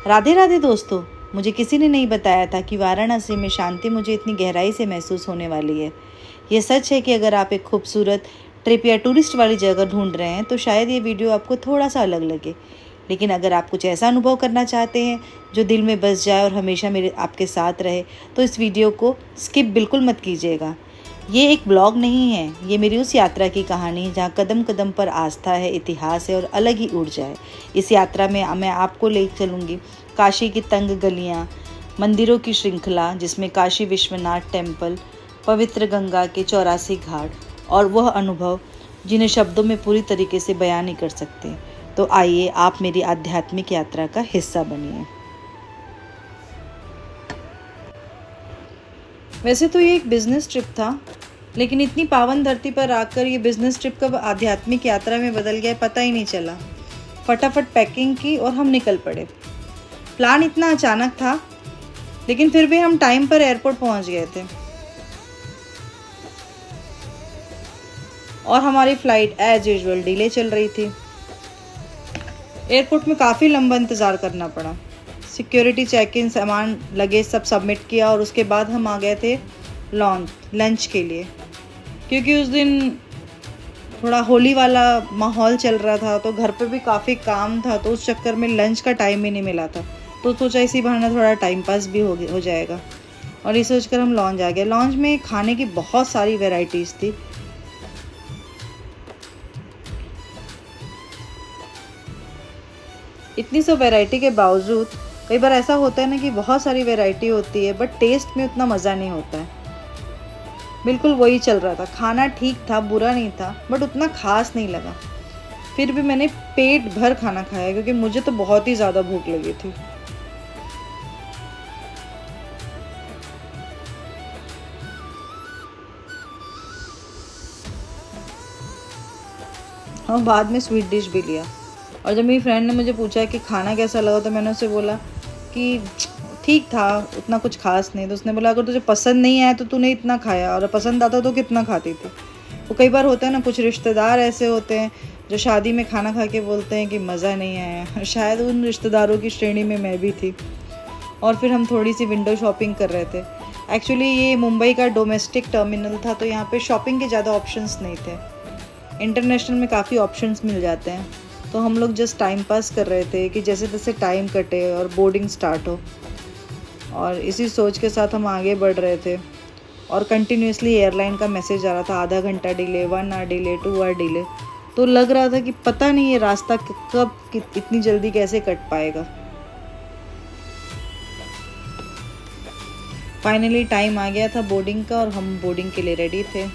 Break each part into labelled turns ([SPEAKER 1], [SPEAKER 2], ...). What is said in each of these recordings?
[SPEAKER 1] राधे राधे दोस्तों, मुझे किसी ने नहीं बताया था कि वाराणसी में शांति मुझे इतनी गहराई से महसूस होने वाली है। ये सच है कि अगर आप एक खूबसूरत ट्रिप या टूरिस्ट वाली जगह ढूंढ रहे हैं तो शायद ये वीडियो आपको थोड़ा सा अलग लगे। लेकिन अगर आप कुछ ऐसा अनुभव करना चाहते हैं जो दिल में बस जाए और हमेशा मेरे आपके साथ रहे, तो इस वीडियो को स्किप बिल्कुल मत कीजिएगा। ये एक ब्लॉग नहीं है, ये मेरी उस यात्रा की कहानी जहाँ कदम कदम पर आस्था है, इतिहास है और अलग ही ऊर्जा है। इस यात्रा में मैं आपको ले चलूँगी काशी की तंग गलियाँ, मंदिरों की श्रृंखला जिसमें काशी विश्वनाथ टेम्पल, पवित्र गंगा के 84 घाट और वह अनुभव जिन्हें शब्दों में पूरी तरीके से बयान नहीं कर सकते। तो आइए आप मेरी आध्यात्मिक यात्रा का हिस्सा बनिए। वैसे तो ये एक बिजनेस ट्रिप था, लेकिन इतनी पावन धरती पर आकर ये बिजनेस ट्रिप कब आध्यात्मिक यात्रा में बदल गया पता ही नहीं चला। फटाफट पैकिंग की और हम निकल पड़े। प्लान इतना अचानक था, लेकिन फिर भी हम टाइम पर एयरपोर्ट पहुंच गए थे और हमारी फ्लाइट एज यूजुअल डिले चल रही थी। एयरपोर्ट में काफ़ी लंबा इंतज़ार करना पड़ा। सिक्योरिटी चेक इन, सामान लगेज सब सबमिट किया और उसके बाद हम आ गए थे लंच के लिए, क्योंकि उस दिन थोड़ा होली वाला माहौल चल रहा था, तो घर पे भी काफ़ी काम था, तो उस चक्कर में लंच का टाइम ही नहीं मिला था। तो सोचा इसी बहाने थोड़ा टाइम पास भी हो जाएगा, और ये सोचकर हम लॉन्च आ गए। लॉन्च में खाने की बहुत सारी वैरायटीज़ थी। इतनी सब वैरायटी के बावजूद कई बार ऐसा होता है ना कि बहुत सारी वैरायटी होती है बट टेस्ट में उतना मज़ा नहीं होता है। बिल्कुल वही चल रहा था। खाना ठीक था, बुरा नहीं था, बट उतना खास नहीं लगा। फिर भी मैंने पेट भर खाना खाया क्योंकि मुझे तो बहुत ही ज़्यादा भूख लगी थी। और बाद में स्वीट डिश भी लिया। और जब मेरी फ्रेंड ने मुझे पूछा कि खाना कैसा लगा, तो मैंने उसे बोला कि ठीक था, उतना कुछ खास नहीं। तो उसने बोला अगर तुझे पसंद नहीं आया तो तूने इतना खाया, और पसंद आता तो कितना खाती थी। वो कई बार होता है ना, कुछ रिश्तेदार ऐसे होते हैं जो शादी में खाना खा के बोलते हैं कि मज़ा नहीं आया। शायद उन रिश्तेदारों की श्रेणी में मैं भी थी। और फिर हम थोड़ी सी विंडो शॉपिंग कर रहे थे। एक्चुअली ये मुंबई का डोमेस्टिक टर्मिनल था, तो यहाँ पे शॉपिंग के ज़्यादा ऑप्शंस नहीं थे। इंटरनेशनल में काफ़ी ऑप्शंस मिल जाते हैं। तो हम लोग जस्ट टाइम पास कर रहे थे कि जैसे तैसे टाइम कटे और बोर्डिंग स्टार्ट हो, और इसी सोच के साथ हम आगे बढ़ रहे थे। और कंटिन्यूसली एयरलाइन का मैसेज आ रहा था, आधा घंटा delay, 1 hour delay, 2 hour delay. तो लग रहा था कि पता नहीं ये रास्ता कब इतनी जल्दी कैसे कट पाएगा। फाइनली टाइम आ गया था बोर्डिंग का और हम बोर्डिंग के लिए रेडी थे।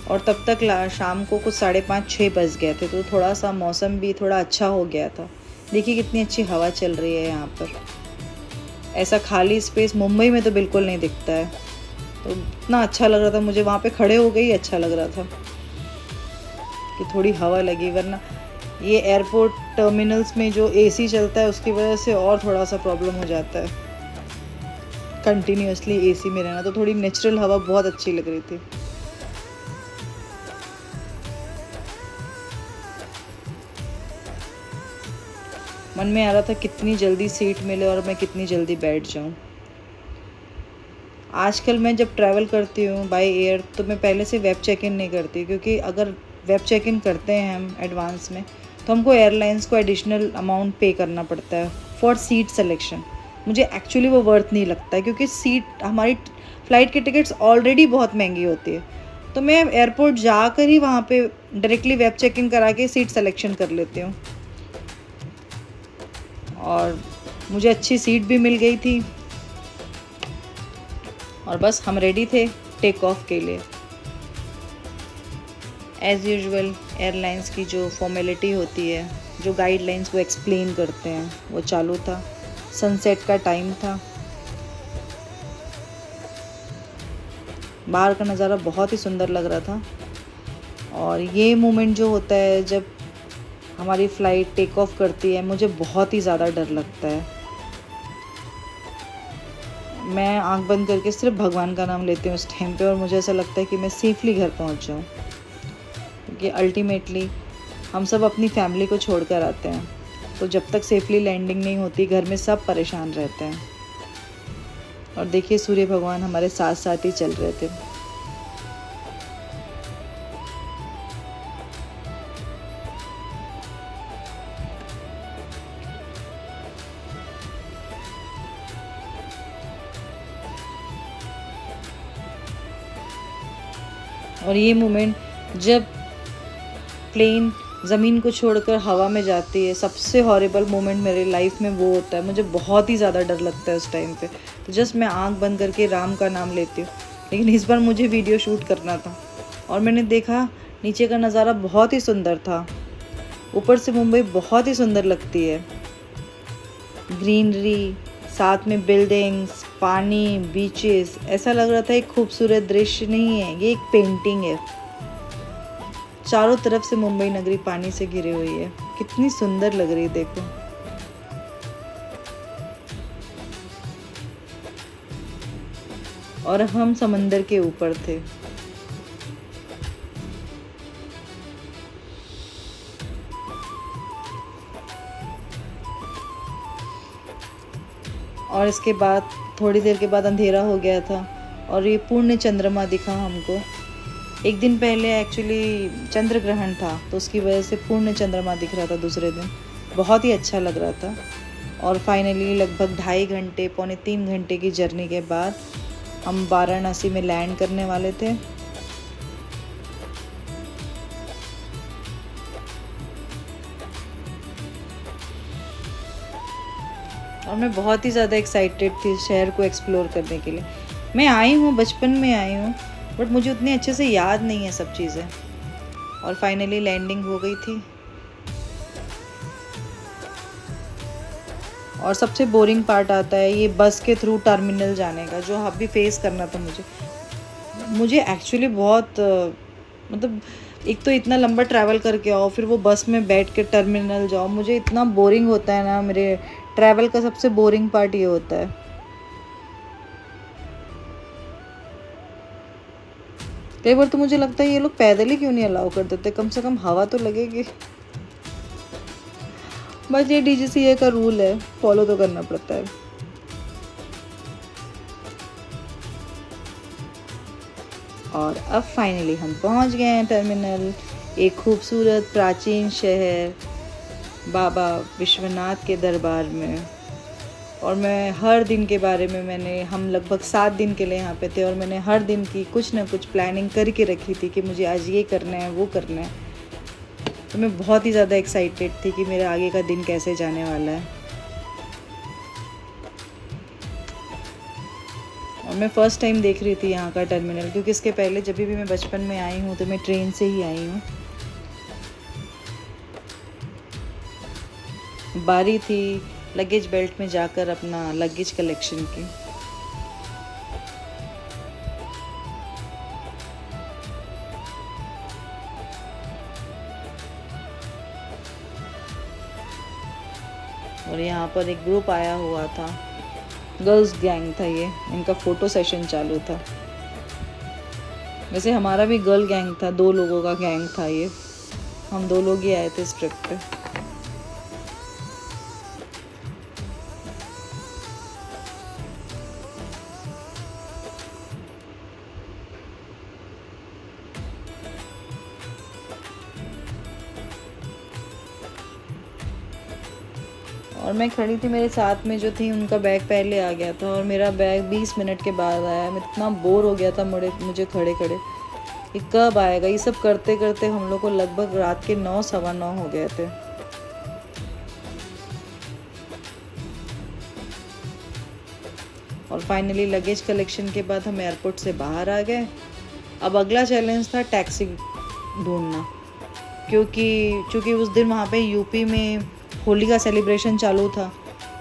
[SPEAKER 1] और तब तक शाम को कुछ 5:30-6 बज गए थे, तो थोड़ा सा मौसम भी थोड़ा अच्छा हो गया था। देखिए कितनी अच्छी हवा चल रही है यहाँ पर। ऐसा खाली स्पेस मुंबई में तो बिल्कुल नहीं दिखता है। तो इतना अच्छा लग रहा था मुझे, वहाँ पे खड़े हो गए ही अच्छा लग रहा था कि थोड़ी हवा लगी। वरना ये एयरपोर्ट टर्मिनल्स में जो एसी चलता है उसकी वजह से और थोड़ा सा प्रॉब्लम हो जाता है, कंटिन्यूसली एसी में रहना। तो थोड़ी नेचुरल हवा बहुत अच्छी लग रही थी। मन में आ रहा था कितनी जल्दी सीट मिले और मैं कितनी जल्दी बैठ जाऊं। आजकल मैं जब ट्रैवल करती हूँ बाय एयर, तो मैं पहले से वेब चेक इन नहीं करती, क्योंकि अगर वेब चेक इन करते हैं हम एडवांस में तो हमको एयरलाइंस को एडिशनल अमाउंट पे करना पड़ता है फॉर सीट सिलेक्शन। मुझे एक्चुअली वो वर्थ नहीं लगता है, क्योंकि सीट हमारी फ़्लाइट की टिकट्स ऑलरेडी बहुत महंगी होती है। तो मैं एयरपोर्ट जाकर ही वहाँ पे डायरेक्टली वेब चेक इन करा के सीट सिलेक्शन कर लेती हूँ। और मुझे अच्छी सीट भी मिल गई थी और बस हम रेडी थे टेक ऑफ के लिए। एज़ यूजुअल एयरलाइंस की जो फॉर्मेलिटी होती है, जो गाइडलाइंस वो एक्सप्लेन करते हैं, वो चालू था। सनसेट का टाइम था। बाहर का नज़ारा बहुत ही सुंदर लग रहा था। और ये मोमेंट जो होता है जब हमारी फ़्लाइट टेक ऑफ करती है, मुझे बहुत ही ज़्यादा डर लगता है। मैं आंख बंद करके सिर्फ भगवान का नाम लेती हूँ उस टाइम पे, और मुझे ऐसा लगता है कि मैं सेफली घर पहुँच जाऊँ, क्योंकि अल्टीमेटली हम सब अपनी फैमिली को छोड़कर आते हैं। तो जब तक सेफली लैंडिंग नहीं होती घर में सब परेशान रहते हैं। और देखिए सूर्य भगवान हमारे साथ साथ ही चल रहे थे। और ये मोमेंट जब प्लेन ज़मीन को छोड़कर हवा में जाती है, सबसे हॉरिबल मोमेंट मेरे लाइफ में वो होता है। मुझे बहुत ही ज़्यादा डर लगता है उस टाइम पे। तो जस्ट मैं आंख बंद करके राम का नाम लेती हूँ। लेकिन इस बार मुझे वीडियो शूट करना था और मैंने देखा नीचे का नज़ारा बहुत ही सुंदर था। ऊपर से मुंबई बहुत ही सुंदर लगती है, ग्रीनरी, साथ में बिल्डिंग्स, पानी, बीचेस। ऐसा लग रहा था एक खूबसूरत दृश्य नहीं है, ये एक पेंटिंग है। चारों तरफ से मुंबई नगरी पानी से घिरी हुई है, कितनी सुंदर लग रही है देखो। और हम समंदर के ऊपर थे। और इसके बाद थोड़ी देर के बाद अंधेरा हो गया था और ये पूर्ण चंद्रमा दिखा हमको। एक दिन पहले एक्चुअली चंद्र ग्रहण था तो उसकी वजह से पूर्ण चंद्रमा दिख रहा था दूसरे दिन। बहुत ही अच्छा लग रहा था। और फाइनली लगभग 2.5 घंटे, पौने 3 घंटे की जर्नी के बाद हम वाराणसी में लैंड करने वाले थे। और मैं बहुत ही ज़्यादा एक्साइटेड थी शहर को एक्सप्लोर करने के लिए। मैं आई हूँ, बचपन में आई हूँ, बट मुझे उतने अच्छे से याद नहीं है सब चीज़ें। और फाइनली लैंडिंग हो गई थी। और सबसे बोरिंग पार्ट आता है ये बस के थ्रू टर्मिनल जाने का, जो अभी फेस करना था मुझे एक्चुअली बहुत मतलब एक तो इतना लंबा ट्रैवल करके आओ, फिर वो बस में बैठ के टर्मिनल जाओ। मुझे इतना बोरिंग होता है ना, मेरे ट्रैवल का सबसे बोरिंग पार्ट ये होता है। कई बार तो मुझे लगता है ये लोग पैदल ही क्यों नहीं अलाउ कर देते, कम से कम हवा तो लगेगी। बस ये डीजीसीए का रूल है, फॉलो तो करना पड़ता है। और अब फाइनली हम पहुंच गए हैं टर्मिनल, एक खूबसूरत प्राचीन शहर बाबा विश्वनाथ के दरबार में। और मैं हर दिन के बारे में हम लगभग 7 दिन के लिए यहाँ पे थे और मैंने हर दिन की कुछ ना कुछ प्लानिंग करके रखी थी कि मुझे आज ये करना है, वो करना है। तो मैं बहुत ही ज़्यादा एक्साइटेड थी कि मेरा आगे का दिन कैसे जाने वाला है। और मैं फ़र्स्ट टाइम देख रही थी यहाँ का टर्मिनल, क्योंकि इसके पहले जब भी मैं बचपन में आई हूँ तो मैं ट्रेन से ही आई हूँ। बारी थी लगेज बेल्ट में जाकर अपना लगेज कलेक्शन की। और यहाँ पर एक ग्रुप आया हुआ था, गर्ल्स गैंग था ये, इनका फ़ोटो सेशन चालू था। वैसे हमारा भी गर्ल गैंग था, 2 लोगों का गैंग था ये। हम 2 लोग ही आए थे इस ट्रिप पे। और मैं खड़ी थी, मेरे साथ में जो थी उनका बैग पहले आ गया था और मेरा बैग 20 मिनट के बाद आया। मैं इतना बोर हो गया था मुझे खड़े खड़े, ये कब आएगा। ये सब करते करते हम लोग को लगभग रात के 9, सवा 9 हो गए थे। और फाइनली लगेज कलेक्शन के बाद हम एयरपोर्ट से बाहर आ गए। अब अगला चैलेंज था टैक्सी ढूंढना, क्योंकि उस दिन वहाँ पे यूपी में होली का सेलिब्रेशन चालू था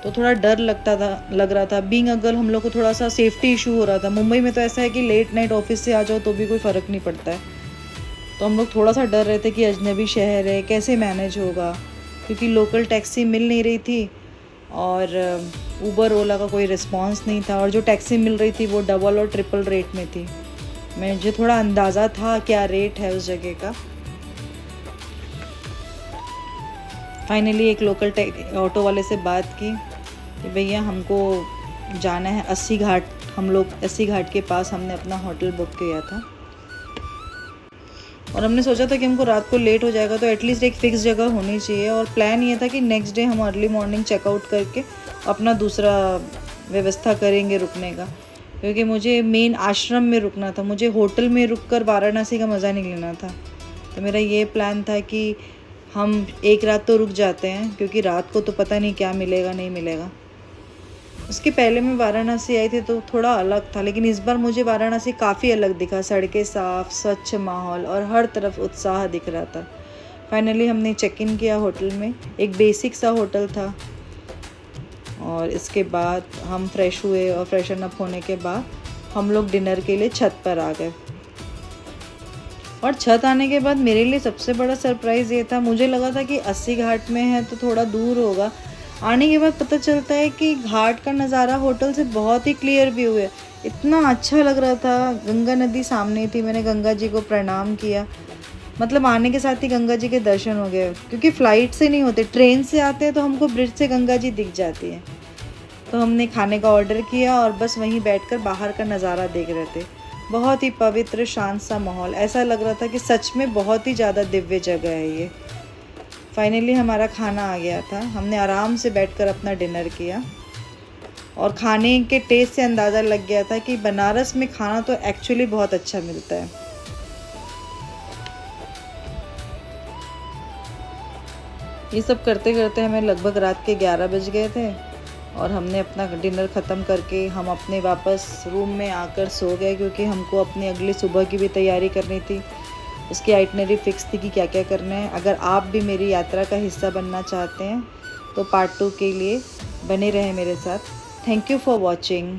[SPEAKER 1] तो थोड़ा डर लग रहा था। बीइंग अ गर्ल हम लोग को थोड़ा सा सेफ्टी इशू हो रहा था। मुंबई में तो ऐसा है कि लेट नाइट ऑफिस से आ जाओ तो भी कोई फ़र्क नहीं पड़ता है, तो हम लोग थोड़ा सा डर रहे थे कि अजनबी शहर है, कैसे मैनेज होगा, क्योंकि लोकल टैक्सी मिल नहीं रही थी और ऊबर ओला का कोई रिस्पांस नहीं था, और जो टैक्सी मिल रही थी वो डबल और ट्रिपल रेट में थी। मुझे थोड़ा अंदाज़ा था क्या रेट है उस जगह का। फाइनली एक लोकल ऑटो वाले से बात की कि भैया हमको जाना है 80 घाट। हम लोग 80 घाट के पास हमने अपना होटल बुक किया था और हमने सोचा था कि हमको रात को लेट हो जाएगा तो एटलीस्ट एक फ़िक्स जगह होनी चाहिए। और प्लान ये था कि नेक्स्ट डे हम अर्ली मॉर्निंग चेकआउट करके अपना दूसरा व्यवस्था करेंगे रुकने का, क्योंकि मुझे मेन आश्रम में रुकना था। मुझे होटल में रुक कर वाराणसी का मज़ा नहीं लेना था। तो मेरा ये प्लान था कि हम एक रात तो रुक जाते हैं, क्योंकि रात को तो पता नहीं क्या मिलेगा नहीं मिलेगा। उसके पहले मैं वाराणसी आई थी तो थोड़ा अलग था, लेकिन इस बार मुझे वाराणसी काफ़ी अलग दिखा। सड़कें साफ़, स्वच्छ माहौल और हर तरफ उत्साह दिख रहा था। फाइनली हमने चेक इन किया होटल में। एक बेसिक सा होटल था और इसके बाद हम फ्रेश हुए और फ्रेशन अप होने के बाद हम लोग डिनर के लिए छत पर आ गए। और छत आने के बाद मेरे लिए सबसे बड़ा सरप्राइज़ ये था, मुझे लगा था कि 80 घाट में है तो थोड़ा दूर होगा। आने के बाद पता चलता है कि घाट का नज़ारा होटल से बहुत ही क्लियर व्यू है। इतना अच्छा लग रहा था। गंगा नदी सामने थी। मैंने गंगा जी को प्रणाम किया। मतलब आने के साथ ही गंगा जी के दर्शन हो गए, क्योंकि फ़्लाइट से नहीं होते, ट्रेन से आते हैं तो हमको ब्रिज से गंगा जी दिख जाती है। तो हमने खाने का ऑर्डर किया और बस वहीं बैठकर बाहर का नज़ारा देख रहे थे। बहुत ही पवित्र शांत सा माहौल। ऐसा लग रहा था कि सच में बहुत ही ज़्यादा दिव्य जगह है ये। फाइनली हमारा खाना आ गया था। हमने आराम से बैठकर अपना डिनर किया और खाने के टेस्ट से अंदाज़ा लग गया था कि बनारस में खाना तो एक्चुअली बहुत अच्छा मिलता है। ये सब करते करते हमें लगभग रात के 11 बज गए थे और हमने अपना डिनर ख़त्म करके हम अपने वापस रूम में आकर सो गए, क्योंकि हमको अपनी अगली सुबह की भी तैयारी करनी थी। उसकी आइटनरी फिक्स थी कि क्या क्या करना है। अगर आप भी मेरी यात्रा का हिस्सा बनना चाहते हैं तो पार्ट 2 के लिए बने रहें मेरे साथ। Thank you for watching.